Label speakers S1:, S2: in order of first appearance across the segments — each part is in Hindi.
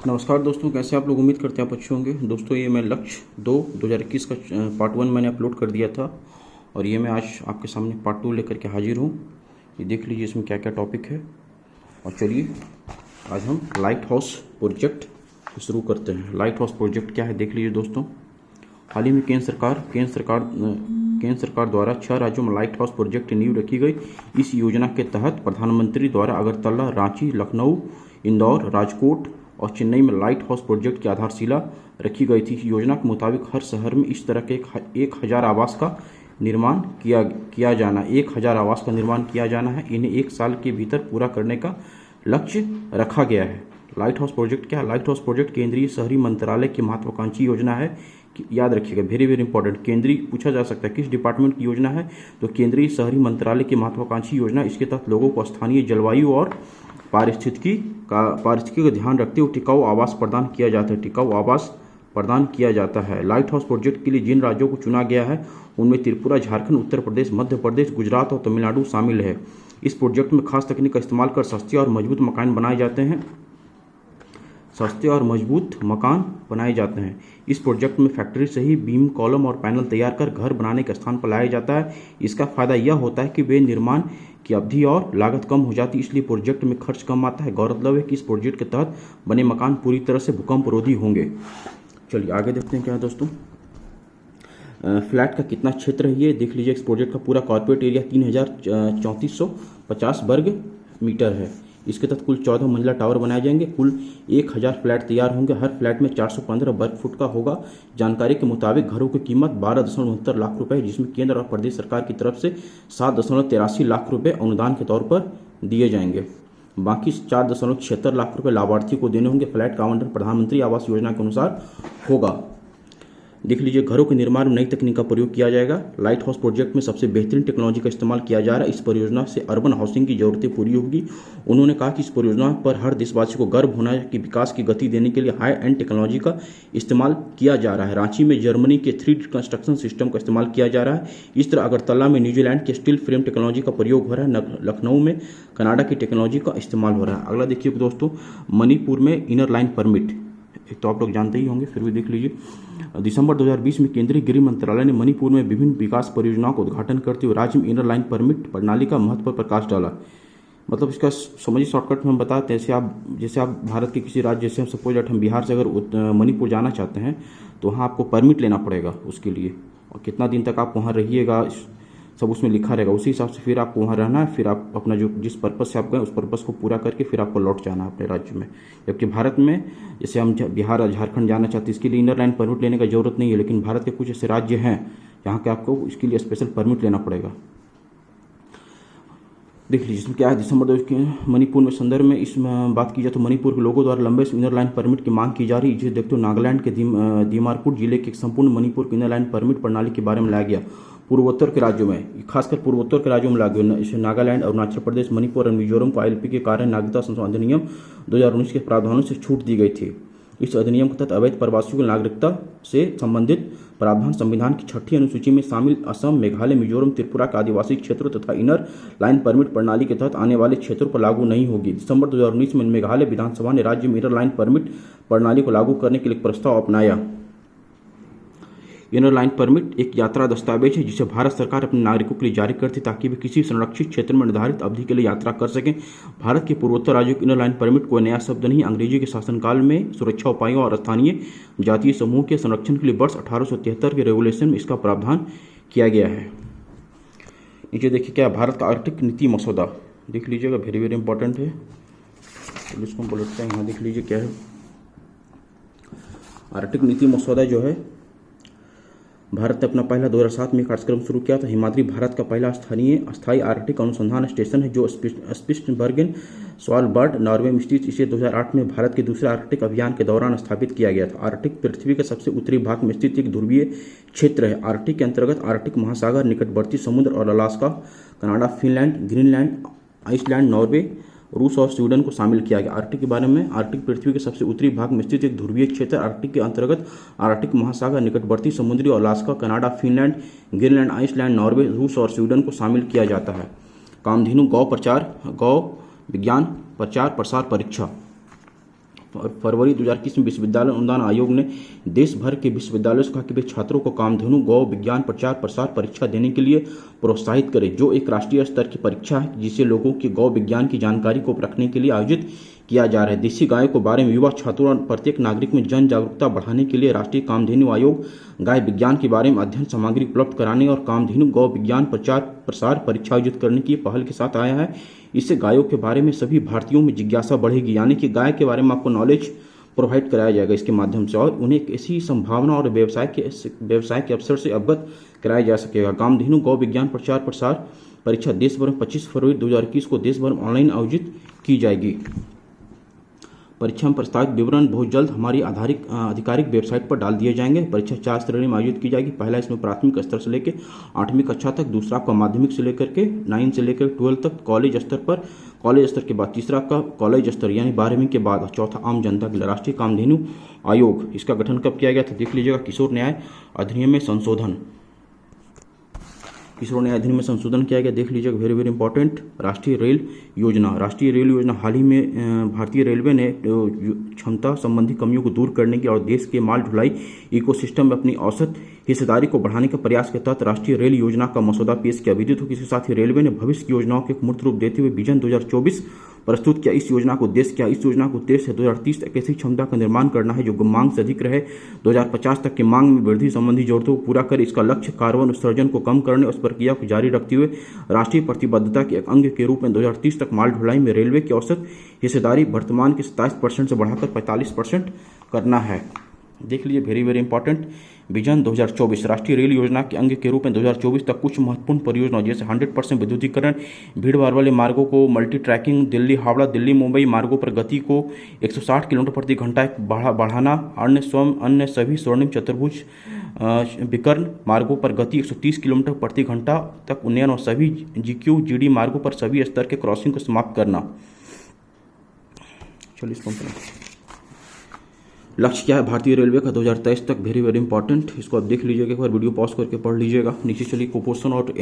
S1: नमस्कार दोस्तों, कैसे आप लोग? उम्मीद करते हैं आप अच्छे होंगे। दोस्तों, ये मैं लक्ष्य 2021 का पार्ट 1 मैंने अपलोड कर दिया था और ये मैं आज आपके सामने पार्ट 2 लेकर के हाजिर हूँ। ये देख लीजिए इसमें क्या क्या टॉपिक है। और चलिए आज हम लाइट हाउस प्रोजेक्ट शुरू करते हैं। लाइट हाउस प्रोजेक्ट क्या है देख लीजिए दोस्तों। हाल ही में केंद्र सरकार द्वारा 6 राज्यों में लाइट हाउस प्रोजेक्ट की नींव रखी गई। इस योजना के तहत प्रधानमंत्री द्वारा अगरतला, रांची, लखनऊ, इंदौर, राजकोट और चेन्नई में लाइट हाउस प्रोजेक्ट की आधारशिला रखी गई थी। योजना के मुताबिक हर शहर में इस तरह के 1000 आवास का निर्माण किया जाना है। इन्हें 1 साल के भीतर पूरा करने का लक्ष्य रखा गया है। लाइट हाउस प्रोजेक्ट क्या है? लाइट हाउस प्रोजेक्ट केंद्रीय शहरी मंत्रालय की महत्वाकांक्षी योजना है। याद रखिएगा, वेरी वेरी इंपॉर्टेंट। केंद्रीय पूछा जा सकता है किस डिपार्टमेंट की योजना है, तो केंद्रीय शहरी मंत्रालय की महत्वाकांक्षी योजना। इसके तहत लोगों को स्थानीय जलवायु और पारिस्थितिकी का ध्यान रखते हुए टिकाऊ आवास प्रदान किया जाता है। लाइट हाउस प्रोजेक्ट के लिए जिन राज्यों को चुना गया है उनमें त्रिपुरा, झारखंड, उत्तर प्रदेश, मध्य प्रदेश, गुजरात और तमिलनाडु शामिल है। इस प्रोजेक्ट में खास तकनीक का इस्तेमाल कर सस्ते और मजबूत मकान बनाए जाते हैं। इस प्रोजेक्ट में फैक्ट्री से ही बीम, कॉलम और पैनल तैयार कर घर बनाने के स्थान पर लाया जाता है। इसका फायदा यह होता है कि वे निर्माण की अवधि और लागत कम हो जाती है, इसलिए प्रोजेक्ट में खर्च कम आता है। गौरतलब है कि इस प्रोजेक्ट के तहत बने मकान पूरी तरह से भूकंप रोधी होंगे। चलिए आगे देखते हैं क्या है दोस्तों। फ्लैट का कितना क्षेत्र है ये देख लीजिए। इस प्रोजेक्ट का पूरा कॉर्पोरेट एरिया 3450 वर्ग मीटर है। इसके तहत कुल 14 मंजिला टावर बनाए जाएंगे। कुल 1000 फ्लैट तैयार होंगे। हर फ्लैट में 415 वर्ग फुट का होगा। जानकारी के मुताबिक घरों की कीमत 12.69 लाख रुपए है, जिसमें केंद्र और प्रदेश सरकार की तरफ से 7.83 लाख रुपए अनुदान के तौर पर दिए जाएंगे। बाकी 4.76 लाख रुपए लाभार्थी को देने होंगे। फ्लैट का आवंटन प्रधानमंत्री आवास योजना के अनुसार होगा। देख लीजिए, घरों के निर्माण में नई तकनीक का प्रयोग किया जाएगा। लाइट हाउस प्रोजेक्ट में सबसे बेहतरीन टेक्नोलॉजी का इस्तेमाल किया जा रहा है। इस परियोजना से अर्बन हाउसिंग की जरूरतें पूरी होगी। उन्होंने कहा कि इस परियोजना पर हर देशवासी को गर्व होना है कि विकास की गति देने के लिए हाई एंड टेक्नोलॉजी का इस्तेमाल किया जा रहा है। रांची में जर्मनी के 3D कंस्ट्रक्शन सिस्टम का इस्तेमाल किया जा रहा है। इस तरह अगरतला में न्यूजीलैंड के स्टील फ्रेम टेक्नोलॉजी का प्रयोग हो रहा है। लखनऊ में कनाडा की टेक्नोलॉजी का इस्तेमाल हो रहा है। अगला देखिए दोस्तों, मणिपुर में इनर लाइन परमिट। एक तो आप लोग जानते ही होंगे, फिर भी देख लीजिए। दिसंबर 2020 में केंद्रीय गृह मंत्रालय ने मणिपुर में विभिन्न विकास परियोजनाओं का उद्घाटन करते हुए राज्य में इनर लाइन परमिट प्रणाली का महत्व पर प्रकाश डाला। मतलब इसका समझिए, शॉर्टकट में हम बताते हैं। जैसे आप भारत के किसी राज्य, जैसे हम सपोज दैट हम बिहार से अगर मणिपुर जाना चाहते हैं तो वहाँ आपको परमिट लेना पड़ेगा उसके लिए, और कितना दिन तक आप वहाँ रहिएगा सब उसमें लिखा रहेगा। उसी हिसाब से फिर आपको वहाँ रहना है। फिर आप अपना जिस पर्पज़ से आप गए उस पर्पज़ को पूरा करके फिर आपको लौट जाना है अपने राज्य में। जबकि भारत में जैसे हम बिहार और झारखंड जाना चाहते हैं, इसके लिए इनर लाइन परमिट लेने का जरूरत नहीं है। लेकिन भारत के कुछ ऐसे राज्य हैं जहाँ के आपको इसके लिए स्पेशल परमिट लेना पड़ेगा। देख लीजिए इसमें क्या है। दिसंबर 2020 मणिपुर में संदर्भ में इसमें बात की जाए तो मणिपुर के लोगों द्वारा लंबे से इनर लाइन परमिट की मांग की जा रही है। जिसे देखते हुए नागालैंड के दीमापुर जिले के संपूर्ण मणिपुर की इनर लाइन परमिट प्रणाली के बारे में लाया गया। पूर्वोत्तर के राज्यों में, खासकर पूर्वोत्तर के राज्यों में लागू है। नागालैंड, अरुणाचल प्रदेश, मणिपुर और मिजोरम को ILP के कारण नागरिकता संशोधन अधिनियम 2019 के प्रावधानों से छूट दी गई थी। इस अधिनियम के तहत अवैध प्रवासियों की नागरिकता से संबंधित प्रावधान संविधान की 6ठी अनुसूची में शामिल असम, मेघालय, मिजोरम, त्रिपुरा के आदिवासी क्षेत्रों तथा इनर लाइन परमिट प्रणाली के तहत आने वाले क्षेत्रों पर लागू नहीं होगी। दिसंबर 2019 में मेघालय विधानसभा ने राज्य में इनर लाइन परमिट प्रणाली को लागू करने के लिए एक प्रस्ताव अपनाया। इनर लाइन परमिट एक यात्रा दस्तावेज है जिसे भारत सरकार अपने नागरिकों के लिए जारी करती है ताकि वे किसी संरक्षित क्षेत्र में निर्धारित अवधि के लिए यात्रा कर सकें। भारत के पूर्वोत्तर राज्यों की इनर लाइन परमिट कोई नया शब्द नहीं। अंग्रेजी के शासनकाल में सुरक्षा उपायों और स्थानीय जातीय समूह के संरक्षण के लिए वर्ष 1873 के रेगुलेशन में इसका प्रावधान किया गया है। नीचे देखिए क्या भारत का आर्कटिक नीति मसौदा देख लीजिएगा, वेरी वेरी इंपॉर्टेंट है। इसको पलटते हैं, यहाँ देख लीजिए क्या है। आर्कटिक नीति मसौदा जो है, भारत ने अपना पहला 2007 में कार्यक्रम शुरू किया था। हिमाद्री भारत का पहला अस्थायी आर्कटिक अनुसंधान स्टेशन है जो स्पिट्सबर्गेन स्वालबार्ड, नॉर्वे में स्थित। इसे 2008 में भारत के दूसरे आर्कटिक अभियान के दौरान स्थापित किया गया था। आर्कटिक पृथ्वी के सबसे उत्तरी भाग में स्थित एक ध्रुवीय क्षेत्र है। आर्कटिक के अंतर्गत आर्कटिक महासागर, निकटवर्ती समुद्र और Alaska, Canada, Finland, Greenland, Iceland, Norway, रूस और स्वीडन को शामिल किया गया। आर्कटिक के बारे में, आर्कटिक पृथ्वी के सबसे उत्तरी भाग में स्थित एक ध्रुवीय क्षेत्र। आर्कटिक के अंतर्गत आर्कटिक महासागर, निकटवर्ती समुद्री और Alaska, Canada, Finland, Greenland, Iceland, Norway, रूस और स्वीडन को शामिल किया जाता है। कामधेनु गौ विज्ञान प्रचार प्रसार परीक्षा फरवरी 2021 में विश्वविद्यालय अनुदान आयोग ने देश भर के विश्वविद्यालयों से कहा कि वे छात्रों को कामधेनु गौ विज्ञान प्रचार प्रसार परीक्षा देने के लिए प्रोत्साहित करें, जो एक राष्ट्रीय स्तर की परीक्षा है जिसे लोगों की गौ विज्ञान की जानकारी को रखने के लिए आयोजित किया जा रहा है। देसी गायों के बारे में युवा छात्रों और प्रत्येक नागरिक में जन जागरूकता बढ़ाने के लिए राष्ट्रीय कामधेनु आयोग गाय विज्ञान के बारे में अध्ययन सामग्री उपलब्ध कराने और कामधेनु गौ विज्ञान प्रचार प्रसार परीक्षा आयोजित करने की पहल के साथ आया है। इससे गायों के बारे में सभी भारतीयों में जिज्ञासा बढ़ेगी, यानी कि गाय के बारे में आपको नॉलेज प्रोवाइड कराया जाएगा इसके माध्यम से, और उन्हें ऐसी संभावना और व्यवसाय के अवसर से अवगत कराया जा सकेगा। कामधेनु गौ विज्ञान प्रचार प्रसार परीक्षा देश भर में 25 फरवरी 2021 को देश भर में ऑनलाइन आयोजित की जाएगी। परीक्षा में प्रस्तावित विवरण बहुत जल्द हमारी आधिकारिक वेबसाइट पर डाल दिए जाएंगे। परीक्षा 4 श्रेणी में आयोजित की जाएगी। पहला इसमें प्राथमिक स्तर से लेकर 8वीं कक्षा तक, दूसरा आपका माध्यमिक से लेकर के 9 से लेकर 12 तक कॉलेज स्तर पर, कॉलेज स्तर के बाद तीसरा का कॉलेज स्तर यानी 12वीं के बाद, चौथा आम जनता के लिए। राष्ट्रीय कामधेनु आयोग इसका गठन कब किया गया था देख लीजिएगा। किशोर न्याय अधिनियम में संशोधन, किशोर न्याय अधिनियम में संशोधन किया गया, देख लीजिएगा। Very very important. राष्ट्रीय रेल योजना, राष्ट्रीय रेल योजना हाल ही में भारतीय रेलवे ने क्षमता संबंधी कमियों को दूर करने की और देश के माल ढुलाई इकोसिस्टम में अपनी औसत हिस्सेदारी को बढ़ाने के प्रयास के तहत राष्ट्रीय रेल योजना का मसौदा पेश किया। विदित हो, इसके साथ ही रेलवे ने भविष्य की योजनाओं को एक मूर्त रूप देते हुए विजन 2024 प्रस्तुत किया। इस योजना को उद्देश्य क्या? इस योजना को उद्देश्य है 2030 तक ऐसी क्षमता का निर्माण करना है जो मांग से अधिक रहे, 2050 तक की मांग में वृद्धि संबंधी जरूरतों को पूरा करे। इसका लक्ष्य कार्बन उत्सर्जन को कम करने और इस प्रक्रिया को जारी रखते हुए राष्ट्रीय प्रतिबद्धता के एक अंग के रूप में 2030 तक माल ढुलाई में रेलवे की औसत हिस्सेदारी वर्तमान के 27% से बढ़ाकर 45% करना है। देख लीजिए, वेरी वेरी इंपॉर्टेंट। विजन 2024 राष्ट्रीय रेल योजना के अंग के रूप में 2024 तक कुछ महत्वपूर्ण परियोजनाओं जैसे 100% विद्युतीकरण, भीड़ भाड़ वाले मार्गों को मल्टी ट्रैकिंग, दिल्ली हावड़ा, दिल्ली मुंबई मार्गों पर गति को 160 किलोमीटर प्रति घंटा बढ़ाना, अन्य सभी स्वर्णिम चतुर्भुज विकर्ण मार्गों पर गति 130 किलोमीटर प्रति घंटा तक उन्नयन और सभी GQ GD मार्गों पर सभी स्तर के क्रॉसिंग को समाप्त करना। चलिए इसको लक्ष्य क्या है भारतीय रेलवे का 2023 तक, वेरी वेरी इंपॉर्टेंट। इसको आप देख लीजिएगा, एक बार वीडियो पॉज करके पढ़ लीजिएगा। नीचे चलिए, कुपोषण और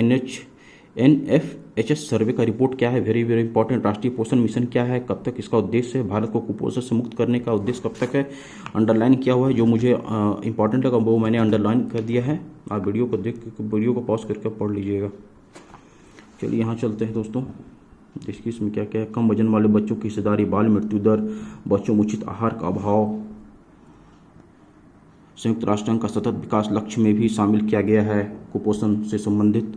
S1: NFHS सर्वे का रिपोर्ट क्या है, वेरी वेरी इंपॉर्टेंट। राष्ट्रीय पोषण मिशन क्या है, कब तक इसका उद्देश्य है, भारत को कुपोषण से मुक्त करने का उद्देश्य कब तक है, अंडरलाइन किया हुआ है। जो मुझे इंपॉर्टेंट लगा वो मैंने अंडरलाइन कर दिया है। आप वीडियो को पॉज करके पढ़ लीजिएगा। चलिए यहाँ चलते हैं दोस्तों, देखिए इसमें क्या क्या है। कम वजन वाले बच्चों की हिस्सेदारी, बाल मृत्यु दर, बच्चों में उचित आहार का अभाव, संयुक्त राष्ट्र का सतत विकास लक्ष्य में भी शामिल किया गया है कुपोषण से संबंधित,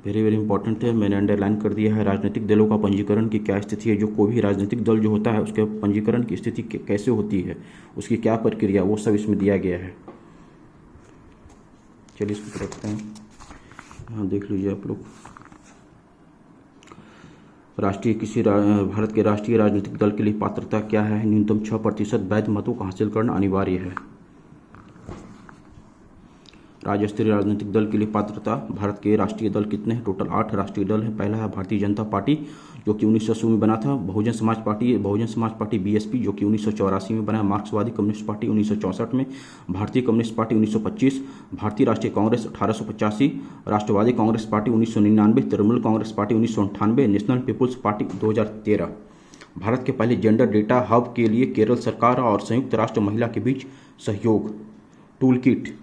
S1: वेरी वेरी इंपॉर्टेंट है, मैंने अंडरलाइन कर दिया है। राजनीतिक दलों का पंजीकरण की क्या स्थिति है, जो कोई भी राजनीतिक दल जो होता है उसके पंजीकरण की स्थिति कैसे होती है, उसकी क्या प्रक्रिया, वो सब इसमें दिया गया है। चलिए इसको रखते हैं, यहाँ देख लीजिए आप लोग। भारत के राष्ट्रीय राजनीतिक दल के लिए पात्रता क्या है, न्यूनतम 6% वैध मतों को हासिल करना अनिवार्य है। राज्य स्तरीय राजनीतिक दल के लिए पात्रता, भारत के राष्ट्रीय दल कितने हैं, टोटल 8 राष्ट्रीय दल है। पहला है भारतीय जनता पार्टी जो कि 1980 में बना था, बहुजन समाज पार्टी BSP जो कि 1984 में बना, मार्क्सवादी कम्युनिस्ट पार्टी 1964 में, भारतीय communist party 1925, Bharatiya Rashtriya Congress 1885, Rashtravadi Congress party 1999, Trinamool Congress party 1998, national people's party 2013। Bharat के पहले जेंडर डेटा हब के लिए केरल सरकार और संयुक्त राष्ट्र महिला के बीच सहयोग। टूल किट,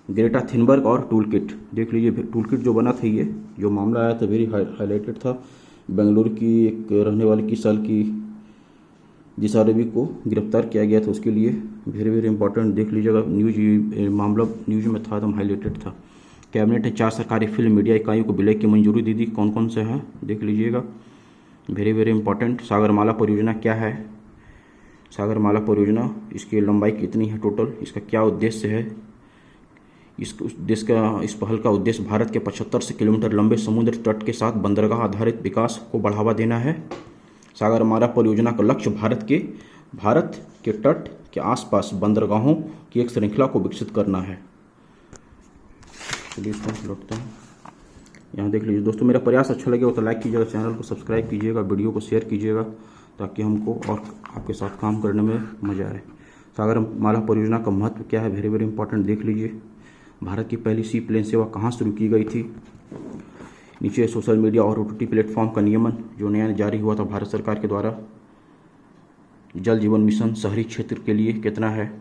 S1: ग्रेटा थिनबर्ग और टूल किट, देख लीजिए टूल किट जो बना था, ये जो मामला आया था वेरी हाईलाइटेड था। बेंगलुरु की एक रहने वाली 21 साल की दिशा रवि को गिरफ्तार किया गया था, उसके लिए वेरी वेरी इंपॉर्टेंट। देख लीजिएगा, मामला न्यूज में था, एकदम हाईलाइटेड था। कैबिनेट ने 4 सरकारी फिल्म मीडिया इकाइयों को विलय की मंजूरी दी थी, कौन कौन से हैं देख लीजिएगा, वेरी वेरी इंपॉर्टेंट। सागरमाला परियोजना क्या है, सागरमाला परियोजना इसकी लंबाई कितनी है टोटल, इसका क्या उद्देश्य है, इस पहल का उद्देश्य भारत के 75 किलोमीटर लंबे समुद्र तट के साथ बंदरगाह आधारित विकास को बढ़ावा देना है। सागरमाला परियोजना का लक्ष्य भारत के तट के आसपास बंदरगाहों की एक श्रृंखला को विकसित करना है। चलिए इसको लौटते हैं, यहाँ देख लीजिए दोस्तों। मेरा प्रयास अच्छा लगेगा तो लाइक कीजिएगा, चैनल को सब्सक्राइब कीजिएगा, वीडियो को शेयर कीजिएगा ताकि हमको और आपके साथ काम करने में मजा आए। सागरमाला परियोजना का महत्व क्या है, वेरी वेरी इंपॉर्टेंट, देख लीजिए। भारत की पहली सी प्लेन सेवा कहाँ शुरू की गई थी। नीचे सोशल मीडिया और OTT प्लेटफॉर्म का नियमन जो नया जारी हुआ था भारत सरकार के द्वारा। जल जीवन मिशन शहरी क्षेत्र के लिए कितना है।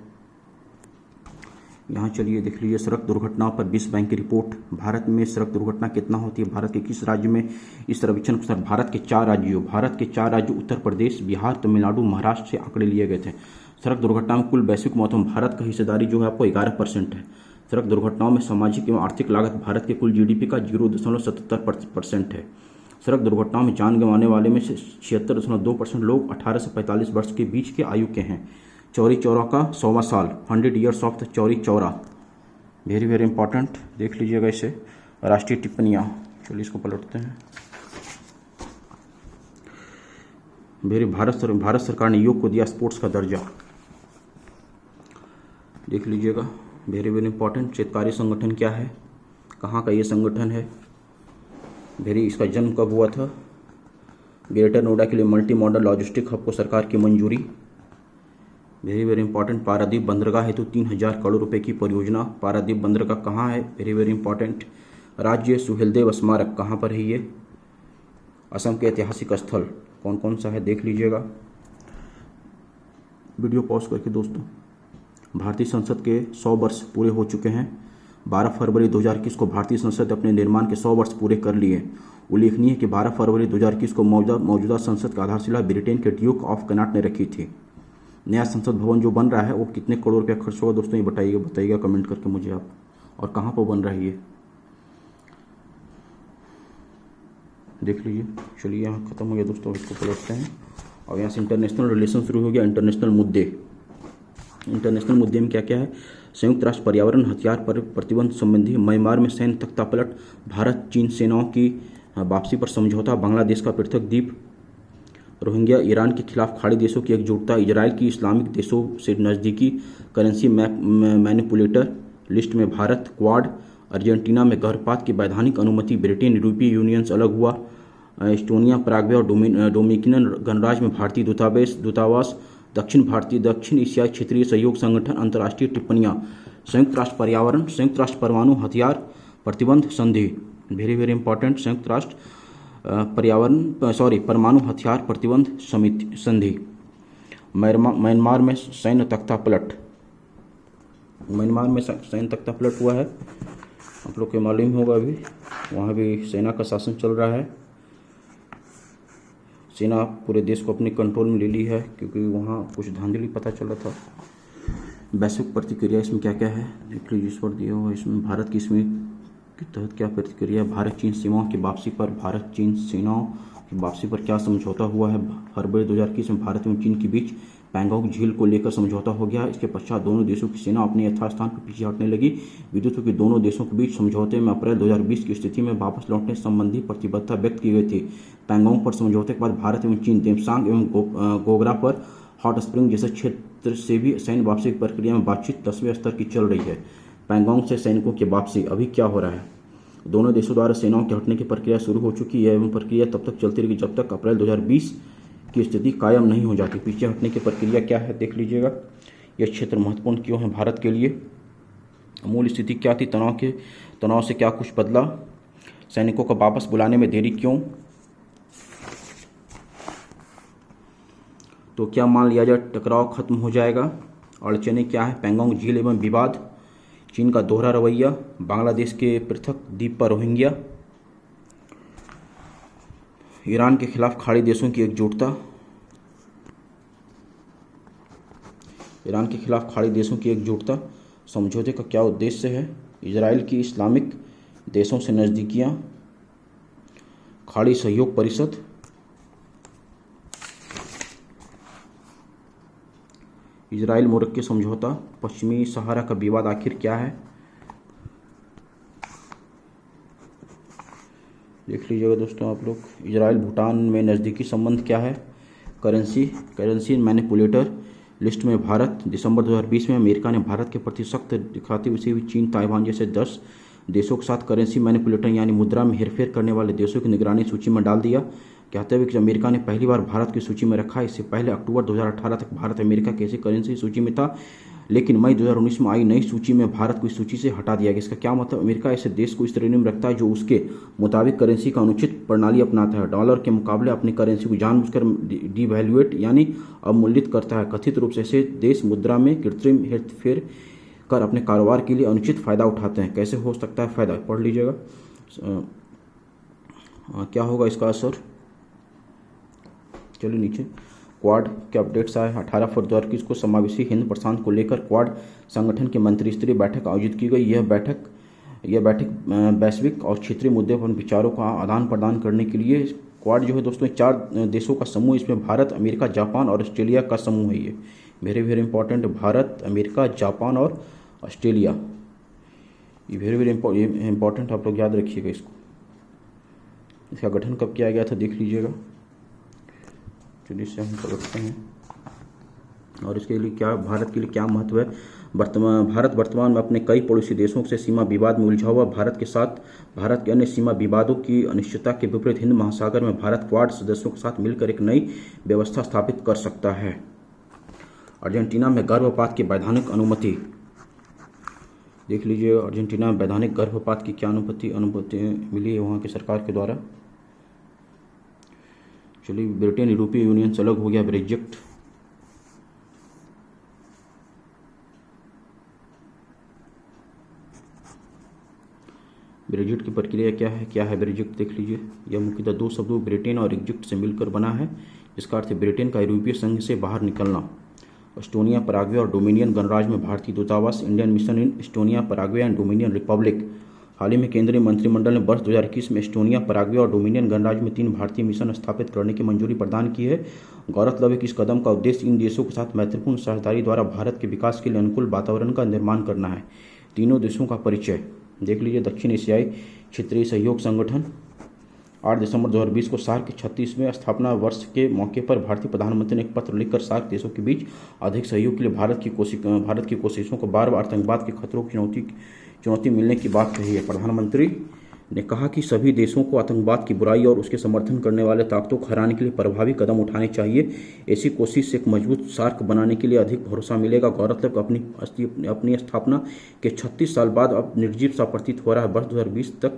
S1: यहाँ चलिए देख लीजिए सड़क दुर्घटनाओं पर विश्व बैंक की रिपोर्ट। भारत में सड़क दुर्घटना कितना होती है, भारत के किस राज्य में इस सर्वेक्षण को भारत के 4 राज्यों उत्तर प्रदेश, बिहार, तमिलनाडु, महाराष्ट्र से आंकड़े लिए गए थे। सड़क दुर्घटना में कुल वैश्विक मौतों में भारत का हिस्सेदारी जो है आपको 11% है। सड़क दुर्घटनाओं में सामाजिक एवं आर्थिक लागत भारत के कुल GDP का 0.77% है। सड़क दुर्घटनाओं में जान गंवाने वाले में से 76.2% लोग 18 से 45 वर्ष के बीच के आयु के हैं। चौरी चौरा का 100वां साल, 100 years of the Chauri Chaura, very very important, देख लीजिएगा इसे। राष्ट्रीय टिप्पणियाँ, चलिए इसको पलटते हैं। भारत सरकार ने योग को दिया स्पोर्ट्स का दर्जा, देख लीजिएगा, वेरी वेरी इंपॉर्टेंट। चित्रकारी संगठन क्या है, कहाँ का ये संगठन है, इसका जन्म कब हुआ था। ग्रेटर नोएडा के लिए मल्टी मॉडल लॉजिस्टिक हब को सरकार की मंजूरी, वेरी वेरी इंपॉर्टेंट। पारादीप बंदरगाह हेतु 3000 करोड़ रुपए की परियोजना, पारादीप बंदरगाह कहाँ है, वेरी वेरी इंपॉर्टेंट। राज्य सुहेलदेव स्मारक कहाँ पर है ये, असम के ऐतिहासिक स्थल कौन कौन सा है, देख लीजिएगा। वीडियो पॉज करके दोस्तों। भारतीय संसद के 100 वर्ष पूरे हो चुके हैं। 12 फरवरी 2021 को भारतीय संसद अपने निर्माण के 100 वर्ष पूरे कर लिए। उल्लेखनीय है कि 12 फरवरी 2021 को मौजूदा संसद का आधारशिला ब्रिटेन के ड्यूक ऑफ कनॉट ने रखी थी। नया संसद भवन जो बन रहा है वो कितने करोड़ रुपया खर्च होगा दोस्तों, ये बताइएगा कमेंट करके मुझे आप, और कहाँ पर बन रहा है ये, देख लीजिए। चलिए यहाँ खत्म हो गया दोस्तों, इसको पलटते हैं। और यहाँ से इंटरनेशनल रिलेशन शुरू हो गया। इंटरनेशनल मुद्दे में क्या क्या है। संयुक्त राष्ट्र पर्यावरण हथियार पर प्रतिबंध संबंधी, म्यांमार में सैन्य तख्तापलट, भारत चीन सेनाओं की वापसी पर समझौता, बांग्लादेश का पृथक द्वीप, रोहिंग्या, ईरान के खिलाफ खाड़ी देशों की एकजुटता, इजराइल की इस्लामिक देशों से नज़दीकी, करेंसी मैनिपुलेटर लिस्ट में भारत, क्वाड, अर्जेंटीना में गर्भपात की वैधानिक अनुमति, ब्रिटेन यूरोपीय यूनियन से अलग हुआ, एस्टोनिया, पराग्वे और डोमिनिकन गणराज्य में भारतीय दूतावास, दक्षिण एशियाई क्षेत्रीय सहयोग संगठन, अंतर्राष्ट्रीय टिप्पणियाँ, संयुक्त राष्ट्र पर्यावरण, संयुक्त राष्ट्र परमाणु हथियार प्रतिबंध संधि, वेरी वेरी इंपॉर्टेंट, संयुक्त राष्ट्र परमाणु हथियार प्रतिबंध संधि, म्यांमार में सैन्य तख्तापलट, हुआ है, आप लोग को मालूम होगा। अभी वहाँ भी सेना का शासन चल रहा है। सेना पूरे देश को अपने कंट्रोल में ले ली है क्योंकि वहाँ कुछ धांधली पता चला था। वैश्विक प्रतिक्रिया इसमें क्या क्या है, देख लीजिए, इस पर दिया हुआ। इसमें भारत की इसमें के तहत क्या प्रतिक्रिया, भारत चीन सीमाओं की वापसी पर, भारत चीन सेनाओं की वापसी पर क्या समझौता हुआ है। फरवरी 2021 में भारत एवं चीन के बीच पैंगोंग झील को लेकर समझौता हो गया। इसके पश्चात दोनों देशों की सेना अपने यथास्थान पर पीछे हटने लगी। विदित हो कि दोनों देशों के बीच समझौते में अप्रैल 2020 की स्थिति में वापस लौटने संबंधी प्रतिबद्धता व्यक्त की गई थी। पैंगोंग पर समझौते के बाद भारत एवं चीन देमसांग एवं गोगरा पर हॉट स्प्रिंग जैसे क्षेत्र से भी सैन्य वापसी की प्रक्रिया में बातचीत 10वें स्तर की चल रही है। पैंगोंग से सैनिकों की वापसी, अभी क्या हो रहा है, दोनों देशों द्वारा सेनाओं के हटने की प्रक्रिया शुरू हो चुकी है एवं प्रक्रिया तब तक चलती रहेगी जब तक अप्रैल 2020 की स्थिति कायम नहीं हो जाती। पीछे हटने की प्रक्रिया क्या है, देख लीजिएगा। यह क्षेत्र महत्वपूर्ण क्यों है भारत के लिए, मूल स्थिति क्या थी, तनाव से क्या कुछ बदला, सैनिकों को वापस बुलाने में देरी क्यों, तो क्या मान लिया जाए टकराव खत्म हो जाएगा, अड़चने क्या है, पैंगोंग झील एवं विवाद, चीन का दोहरा रवैया, बांग्लादेश के पृथक द्वीप पर रोहिंग्या, ईरान के खिलाफ खाड़ी देशों की एकजुटता, समझौते का क्या उद्देश्य है, इजराइल की इस्लामिक देशों से नज़दीकियाँ, खाड़ी सहयोग परिषद, इजराइल मोरक्को समझौता, पश्चिमी सहारा का विवाद आखिर क्या है, देख लीजिएगा दोस्तों आप लोग। इजराइल भूटान में नज़दीकी संबंध क्या है, करेंसी मैनिपुलेटर लिस्ट में भारत, दिसंबर 2020 में अमेरिका ने भारत के प्रति सख्त दिखाते हुए चीन, ताइवान जैसे 10 देशों के साथ करेंसी मैनिपुलेटर यानी मुद्रा में हेरफेर करने वाले देशों की निगरानी सूची में डाल दिया। कहते हुए कि अमेरिका ने पहली बार भारत की सूची में रखा। इससे पहले अक्टूबर 2018 तक भारत अमेरिका की ऐसी करेंसी सूची में था लेकिन मई 2019 में आई नई सूची में भारत को इस सूची से हटा दिया गया। इसका क्या मतलब? अमेरिका ऐसे देश को इस श्रेणी में रखता है जो उसके मुताबिक करेंसी का अनुचित प्रणाली अपनाता है, डॉलर के मुकाबले अपनी करेंसी को जानबूझकर डिवैल्यूएट यानी अवमूल्यित करता है। कथित रूप से ऐसे देश मुद्रा में कृत्रिम हेरफेर कर अपने कारोबार के लिए अनुचित फायदा उठाते हैं। कैसे हो सकता है फायदा? पढ़ लीजिएगा। क्या होगा इसका असर? चलिए नीचे क्वाड के अपडेट्स आए। 18 फरवरी 2021 को समावेशी हिंद प्रशांत को लेकर क्वाड संगठन की मंत्रिस्तरीय बैठक आयोजित की गई। यह बैठक वैश्विक और क्षेत्रीय मुद्दों पर विचारों का आदान प्रदान करने के लिए। क्वाड जो है दोस्तों 4 देशों का समूह, इसमें भारत, अमेरिका, जापान और ऑस्ट्रेलिया का समूह है। ये very very important, Bharat, America, Japan और ऑस्ट्रेलिया, ये वेरी वेरी इंपॉर्टेंट, आप लोग याद रखिएगा इसको। इसका गठन कब किया गया था देख लीजिएगा। चलिए इसे हम समझते हैं और इसके लिए क्या, भारत के लिए क्या महत्व है। भारत वर्तमान में अपने कई पड़ोसी देशों से सीमा विवाद में उलझा हुआ। भारत के अन्य सीमा विवादों की अनिश्चितता के विपरीत हिंद महासागर में भारत क्वाड सदस्यों के साथ मिलकर एक नई व्यवस्था स्थापित कर सकता है। अर्जेंटीना में गर्भपात की वैधानिक अनुमति देख लीजिए। अर्जेंटीना में वैधानिक गर्भपात की क्या अनुमति मिली है वहाँ की सरकार के द्वारा। चलिए ब्रिटेन यूरोपीय यूनियन से अलग हो गया, ब्रेक्जिट। ब्रेक्जिट की प्रक्रिया क्या है ब्रेक्जिट देख लीजिए। यह मुख्यतः 2 शब्दों ब्रिटेन और एग्जिट से मिलकर बना है, जिसका अर्थ है ब्रिटेन का यूरोपीय संघ से बाहर निकलना। एस्टोनिया, पराग्वे और डोमिनियन गणराज्य में भारतीय दूतावास, Indian mission in Estonia, Paraguay and Dominion Republic. हाल ही में केंद्रीय मंत्रिमंडल ने वर्ष 2021 में एस्टोनिया, पराग्वे और डोमिनियन गणराज्य में 3 भारतीय मिशन स्थापित करने की मंजूरी प्रदान की है। गौरतलब है कि इस कदम का उद्देश्य इन देशों के साथ मैत्रीपूर्ण साझेदारी द्वारा भारत के विकास के लिए अनुकूल वातावरण का निर्माण करना है। तीनों देशों का परिचय देख लीजिए। दक्षिण एशियाई क्षेत्रीय सहयोग संगठन। 8 दिसंबर 2020 को सार्क के 36वें स्थापना वर्ष के मौके पर भारतीय प्रधानमंत्री ने एक पत्र लिखकर सार्क देशों के बीच अधिक सहयोग के लिए भारत की कोशिशों को बार बार आतंकवाद के खतरों की चुनौती मिलने की बात कही है। प्रधानमंत्री ने कहा कि सभी देशों को आतंकवाद की बुराई और उसके समर्थन करने वाले ताकतों को हराने के लिए प्रभावी कदम उठाने चाहिए। ऐसी कोशिश से एक मजबूत सार्क बनाने के लिए अधिक भरोसा मिलेगा। गौरतलब अपनी स्थापना के 36 साल बाद अब निर्जीव सा प्रतीत हो रहा है। वर्ष 2020 तक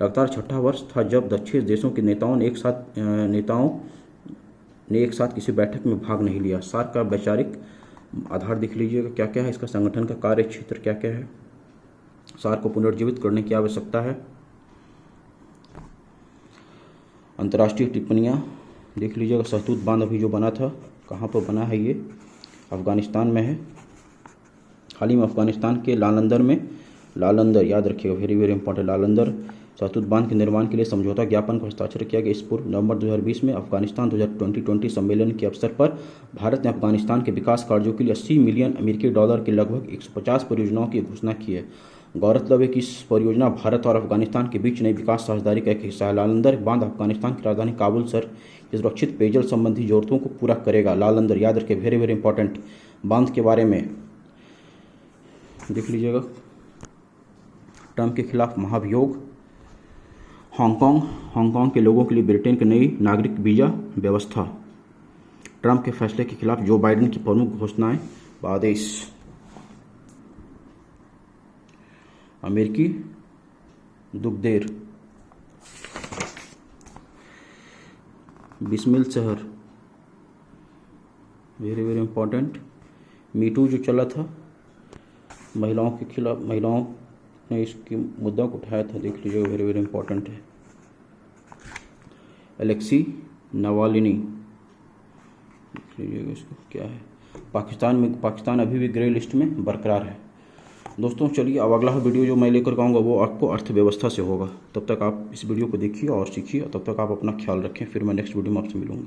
S1: लगातार 6ठा वर्ष था जब दक्षिण देशों के नेताओं ने एक साथ किसी बैठक में भाग नहीं लिया। सार्क का वैचारिक आधार देख लीजिएगा क्या क्या है, इसका संगठन का कार्य क्षेत्र क्या क्या है। सार्क को पुनर्जीवित करने की आवश्यकता है। अंतर्राष्ट्रीय टिप्पणियाँ देख लीजिएगा। सहतूत बांध अभी जो बना था, कहाँ पर बना है ये? अफगानिस्तान में है। हाल ही में अफगानिस्तान के लालंदर याद रखिएगा, वेरी वेरी इंपॉर्टेंट। लालंदर सहतूत बांध के निर्माण के लिए समझौता ज्ञापन पर हस्ताक्षर किया गया। इस पूर्व नवंबर 2020 में अफगानिस्तान 2020 सम्मेलन के अवसर पर भारत ने अफगानिस्तान के विकास कार्यों के लिए $80 मिलियन के लगभग 150 परियोजनाओं की घोषणा की है। गौरतलब है कि इस परियोजना भारत और अफगानिस्तान के बीच नई विकास साझेदारी का एक हिस्सा है। लालंदर बांध अफगानिस्तान की राजधानी काबुल शहर की सुरक्षित पेयजल संबंधी जरूरतों को पूरा करेगा। लालंदर याद रखें, वेरी वेरी इंपॉर्टेंट। बांध के बारे में देख लीजिएगा। ट्रंप के खिलाफ महाभियोग। हांगकांग के लोगों के लिए ब्रिटेन की नई नागरिक वीजा व्यवस्था। ट्रंप के फैसले के खिलाफ जो बाइडेन की प्रमुख घोषणाएं आदेश। अमेरिकी दुग्धेर बिस्मिल शहर, वेरी वेरी इंपॉर्टेंट। मीटू जो चला था महिलाओं के खिलाफ, महिलाओं ने इसके मुद्दा को उठाया था, देख लीजिए, वेरी वेरी इंपॉर्टेंट है। एलेक्सी नवालिनी देख लीजिएगा इसको क्या है। पाकिस्तान अभी भी ग्रे लिस्ट में बरकरार है। दोस्तों चलिए अब अगला वीडियो जो मैं लेकर आऊँगा वो आपको अर्थव्यवस्था से होगा। तब तक आप इस वीडियो को देखिए और सीखिए, और तब तक आप अपना ख्याल रखें। फिर मैं नेक्स्ट वीडियो में आपसे मिलूंगा।